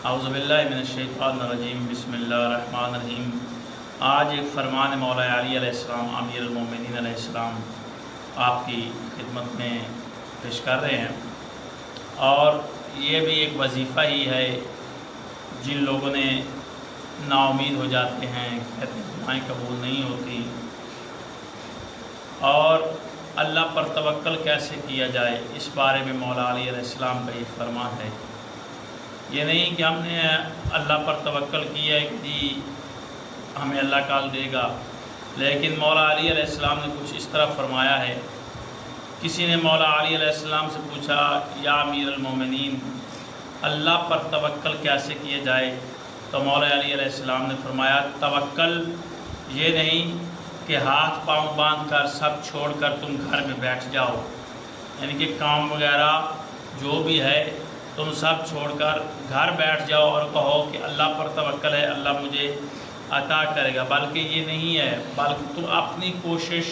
اعوذ باللہ من الشیطان الرجیم بسم اللہ الرحمن الرحیم۔ آج ایک فرمان مولا علی علیہ السلام امیر المومنین علیہ السلام آپ کی خدمت میں پیش کر رہے ہیں، اور یہ بھی ایک وظیفہ ہی ہے جن لوگوں نے نا امید ہو جاتے ہیں، کہتے ہیں دعائیں قبول نہیں ہوتی، اور اللہ پر توکل کیسے کیا جائے، اس بارے میں مولا علی علیہ السلام کا یہ فرمان ہے۔ یہ نہیں کہ ہم نے اللہ پر توکل کیا ہے کہ جی ہمیں اللہ کال دے گا، لیکن مولا علی علیہ السلام نے کچھ اس طرح فرمایا ہے۔ کسی نے مولا علی علیہ السلام سے پوچھا، یا امیر المومنین اللہ پر توکل کیسے کیا جائے؟ تو مولا علی علیہ السلام نے فرمایا، توکل یہ نہیں کہ ہاتھ پاؤں باندھ کر سب چھوڑ کر تم گھر میں بیٹھ جاؤ، یعنی کہ کام وغیرہ جو بھی ہے تم سب چھوڑ کر گھر بیٹھ جاؤ اور کہو کہ اللہ پر توکل ہے، اللہ مجھے عطا کرے گا، بلکہ یہ نہیں ہے، بلکہ تم اپنی کوشش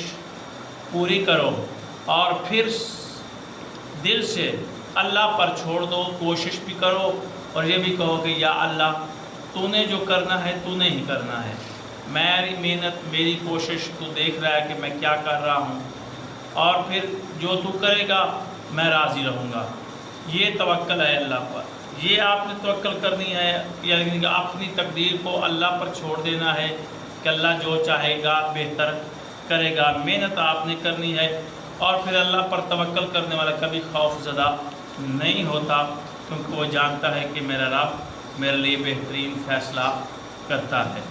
پوری کرو اور پھر دل سے اللہ پر چھوڑ دو، کوشش بھی کرو اور یہ بھی کہو کہ یا اللہ تو نے جو کرنا ہے تو نے ہی کرنا ہے، میری محنت میری کوشش تو دیکھ رہا ہے کہ میں کیا کر رہا ہوں، اور پھر جو تو کرے گا میں راضی رہوں گا۔ یہ توکل ہے اللہ پر، یہ آپ نے توکل کرنی ہے، یعنی کہ اپنی تقدیر کو اللہ پر چھوڑ دینا ہے کہ اللہ جو چاہے گا بہتر کرے گا، محنت آپ نے کرنی ہے، اور پھر اللہ پر توکل کرنے والا کبھی خوف زدہ نہیں ہوتا، کیونکہ وہ جانتا ہے کہ میرا رب میرے لیے بہترین فیصلہ کرتا ہے۔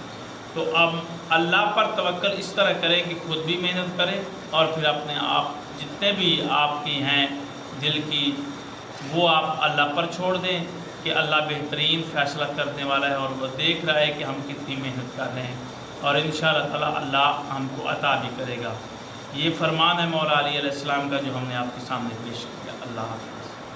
تو اب اللہ پر توکل اس طرح کرے کہ خود بھی محنت کرے اور پھر اپنے آپ جتنے بھی آپ کی ہیں دل کی وہ آپ اللہ پر چھوڑ دیں کہ اللہ بہترین فیصلہ کرنے والا ہے، اور وہ دیکھ رہا ہے کہ ہم کتنی محنت کر رہے ہیں، اور انشاءاللہ تعالی اللہ ہم کو عطا بھی کرے گا۔ یہ فرمان ہے مولا علی علیہ السلام کا جو ہم نے آپ کے سامنے پیش کیا۔ اللہ حافظ۔